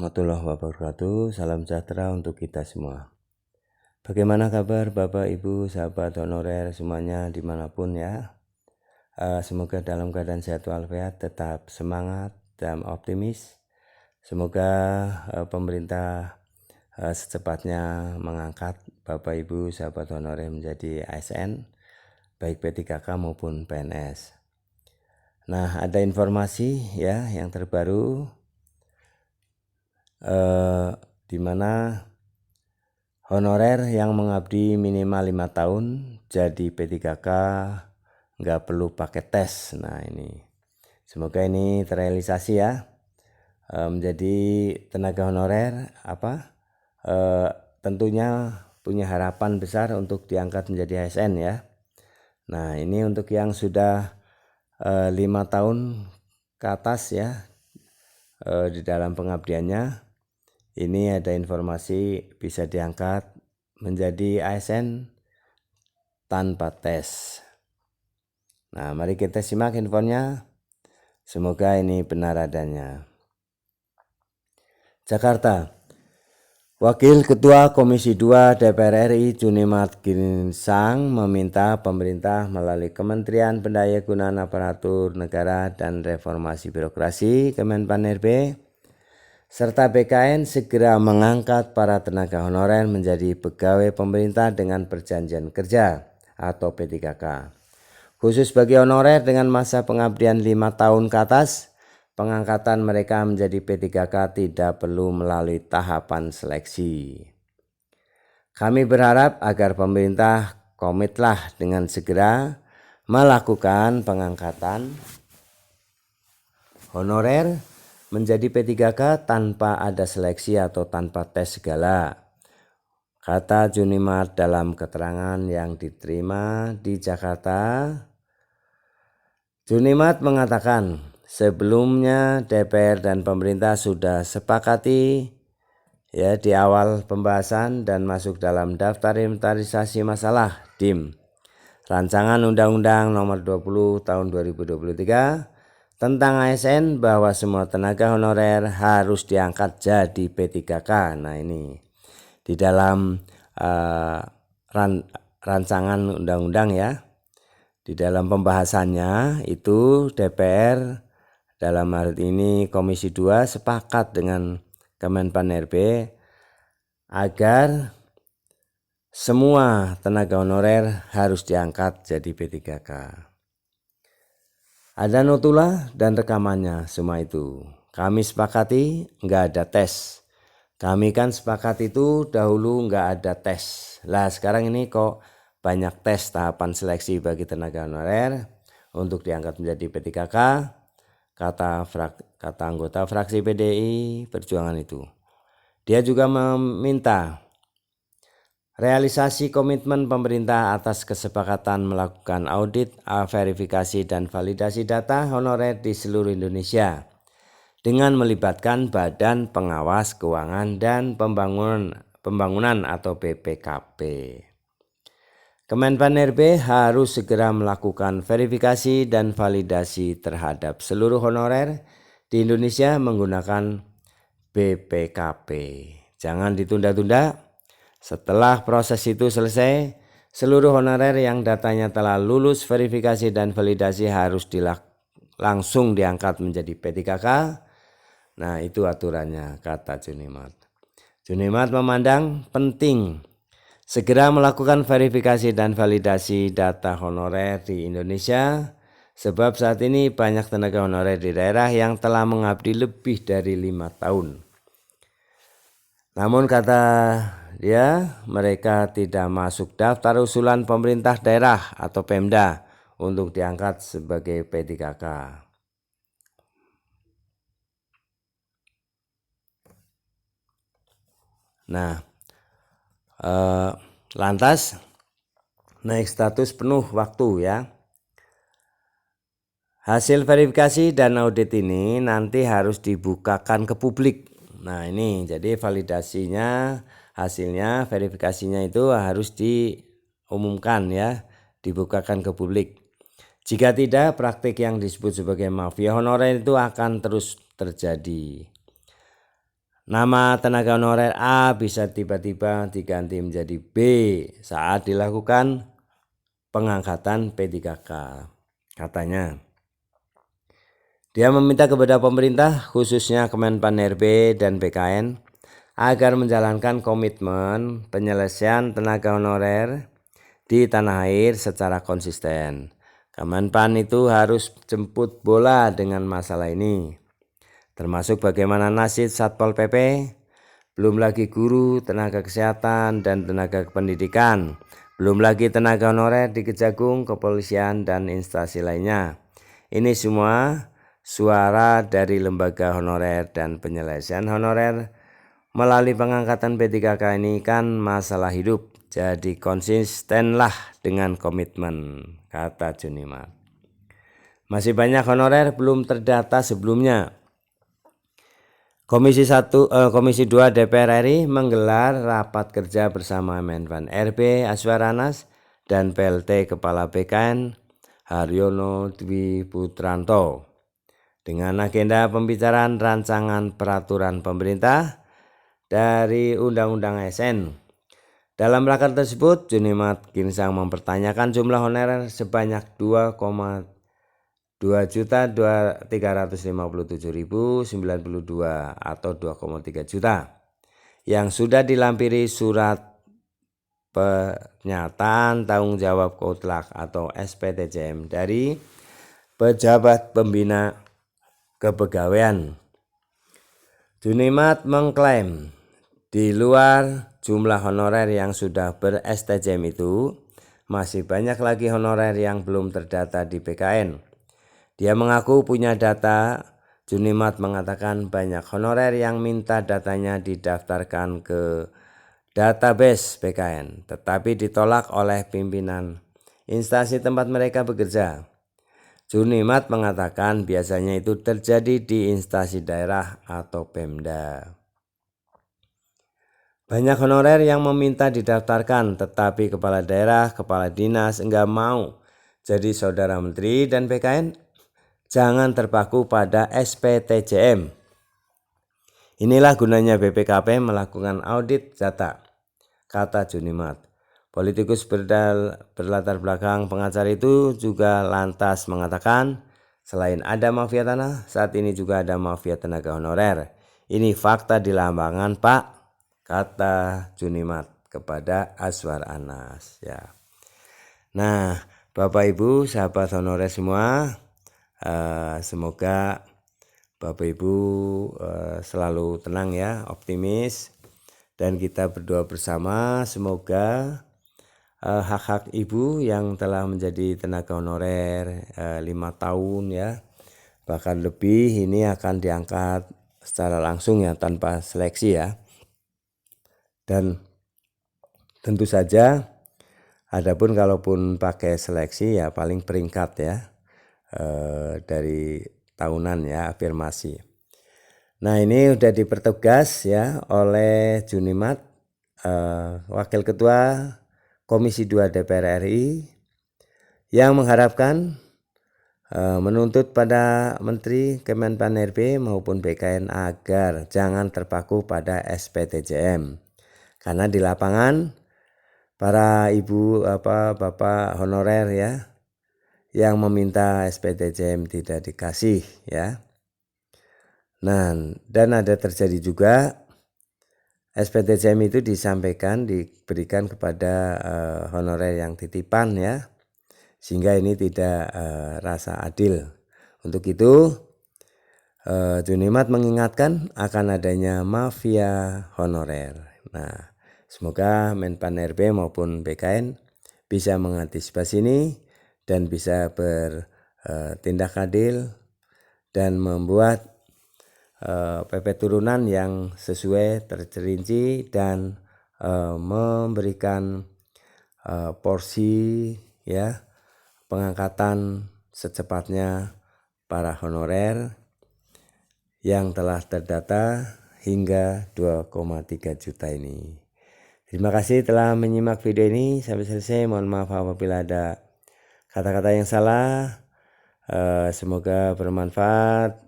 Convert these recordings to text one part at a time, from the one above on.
warahmatullahi wabarakatuh. Salam sejahtera untuk kita semua. Bagaimana kabar Bapak Ibu sahabat honorer semuanya dimanapun ya. Semoga dalam keadaan sehat walafiat, tetap semangat dan optimis. Semoga pemerintah secepatnya mengangkat Bapak Ibu sahabat honorer menjadi ASN, baik P3K maupun PNS. Nah, ada informasi ya yang terbaru di mana honorer yang mengabdi minimal 5 tahun jadi P3K nggak perlu pakai tes. Nah ini semoga ini terrealisasi ya, menjadi tenaga honorer tentunya punya harapan besar untuk diangkat menjadi ASN ya. Nah ini untuk yang sudah 5 tahun ke atas ya di dalam pengabdiannya, ini ada informasi bisa diangkat menjadi ASN tanpa tes. Nah, mari kita simak infonya. Semoga ini benar adanya. Jakarta. Wakil Ketua Komisi 2 DPR RI Junimat Ginsang meminta pemerintah melalui Kementerian Pendayagunaan Aparatur Negara dan Reformasi Birokrasi Kemenpan-RB serta BKN segera mengangkat para tenaga honorer menjadi pegawai pemerintah dengan perjanjian kerja atau P3K. Khusus bagi honorer dengan masa pengabdian 5 tahun ke atas, pengangkatan mereka menjadi P3K tidak perlu melalui tahapan seleksi. Kami berharap agar pemerintah komitlah dengan segera melakukan pengangkatan honorer menjadi P3K tanpa ada seleksi atau tanpa tes segala, kata Junimat dalam keterangan yang diterima di Jakarta. Junimat mengatakan sebelumnya DPR dan pemerintah sudah sepakati ya di awal pembahasan dan masuk dalam daftar inventarisasi masalah DIM Rancangan Undang-Undang Nomor 20 Tahun 2023 tentang ASN bahwa semua tenaga honorer harus diangkat jadi P3K. Nah ini di dalam rancangan undang-undang ya. Di dalam pembahasannya itu DPR dalam hal ini Komisi 2 sepakat dengan Kemenpan-RB agar semua tenaga honorer harus diangkat jadi P3K. Ada notula dan rekamannya semua itu. Kami sepakati nggak ada tes. Kami kan sepakat itu dahulu nggak ada tes. Lah sekarang ini kok banyak tes tahapan seleksi bagi tenaga honorer untuk diangkat menjadi P3K, kata anggota fraksi PDI Perjuangan itu. Dia juga meminta realisasi komitmen pemerintah atas kesepakatan melakukan audit, verifikasi dan validasi data honorer di seluruh Indonesia dengan melibatkan Badan Pengawas Keuangan dan Pembangunan atau BPKP. Kemenpan-RB harus segera melakukan verifikasi dan validasi terhadap seluruh honorer di Indonesia menggunakan BPKP. Jangan ditunda-tunda. Setelah proses itu selesai, seluruh honorer yang datanya telah lulus verifikasi dan validasi harus langsung diangkat menjadi P3K. Nah itu aturannya, kata Junimat. Junimat memandang penting segera melakukan verifikasi dan validasi data honorer di Indonesia, sebab saat ini banyak tenaga honorer di daerah yang telah mengabdi lebih dari 5 tahun. Namun kata dia, mereka tidak masuk daftar usulan pemerintah daerah atau Pemda untuk diangkat sebagai P3K. Nah, lantas naik status penuh waktu ya. Hasil verifikasi dan audit ini nanti harus dibukakan ke publik. Nah ini jadi validasinya, hasilnya, verifikasinya itu harus diumumkan ya, dibukakan ke publik. Jika tidak, praktik yang disebut sebagai mafia honorer itu akan terus terjadi. Nama tenaga honorer A bisa tiba-tiba diganti menjadi B saat dilakukan pengangkatan P3K. Katanya, dia meminta kepada pemerintah khususnya Kemenpan RB dan BKN agar menjalankan komitmen penyelesaian tenaga honorer di tanah air secara konsisten. Kemenpan itu harus jemput bola dengan masalah ini, termasuk bagaimana nasib Satpol PP, belum lagi guru, tenaga kesehatan, dan tenaga pendidikan, belum lagi tenaga honorer di Kejagung, kepolisian, dan instansi lainnya. Ini semua suara dari lembaga honorer dan penyelesaian honorer melalui pengangkatan P3K ini kan masalah hidup. Jadi konsistenlah dengan komitmen, kata Junimat. Masih banyak honorer belum terdata sebelumnya. Komisi 2 DPR RI menggelar rapat kerja bersama Menpan RB Azwar Anas dan PLT Kepala BKN Haryono Dwi Putranto dengan agenda pembicaraan rancangan peraturan pemerintah dari Undang-Undang ASN. Dalam rapat tersebut, Junimat Ginsang mempertanyakan jumlah honorer sebanyak 2,2.357.092 atau 2,3 juta yang sudah dilampiri surat pernyataan tanggung jawab kotlak atau SPTJM dari pejabat pembina kepegawaian. Junimat mengklaim di luar jumlah honorer yang sudah ber-STJM itu, masih banyak lagi honorer yang belum terdata di BKN. Dia mengaku punya data. Junimat mengatakan banyak honorer yang minta datanya didaftarkan ke database BKN, tetapi ditolak oleh pimpinan instansi tempat mereka bekerja. Junimat mengatakan biasanya itu terjadi di instansi daerah atau Pemda. Banyak honorer yang meminta didaftarkan, tetapi kepala daerah, kepala dinas enggak mau. Jadi saudara menteri dan BKN jangan terpaku pada SPTJM. Inilah gunanya BPKP melakukan audit data, kata Junimat. Politikus berlatar belakang pengacara itu juga lantas mengatakan, selain ada mafia tanah, saat ini juga ada mafia tenaga honorer. Ini fakta di lapangan, Pak, kata Junimat kepada Azwar Anas. Ya. Nah, Bapak Ibu, sahabat honorer semua, semoga Bapak Ibu selalu tenang ya, optimis, dan kita berdoa bersama semoga hak-hak ibu yang telah menjadi tenaga honorer 5 tahun ya, bahkan lebih, ini akan diangkat secara langsung ya, tanpa seleksi ya. Dan tentu saja adapun kalaupun pakai seleksi ya paling peringkat ya dari tahunan ya, afirmasi. Nah, ini sudah dipertegas ya oleh Junimat, Wakil Ketua Komisi 2 DPR RI, yang mengharapkan menuntut pada Menteri Kemenpan RB maupun BKN agar jangan terpaku pada SPTJM. Karena di lapangan para ibu bapak honorer ya yang meminta SPTJM tidak dikasih ya. Nah, dan ada terjadi juga SPTJM itu disampaikan diberikan kepada honorer yang titipan ya, sehingga ini tidak rasa adil. Untuk itu Junimat mengingatkan akan adanya mafia honorer. Nah, semoga Menpan RB maupun BKN bisa mengantisipasi ini dan bisa bertindak adil dan membuat PP turunan yang sesuai, terperinci, dan memberikan porsi ya pengangkatan secepatnya para honorer yang telah terdata hingga 2,3 juta ini. Terima kasih telah menyimak video ini sampai selesai. Mohon maaf apabila ada kata-kata yang salah. Semoga bermanfaat.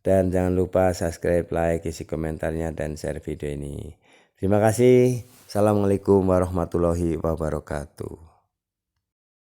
Dan jangan lupa subscribe, like, isi komentarnya, dan share video ini. Terima kasih. Assalamualaikum warahmatullahi wabarakatuh.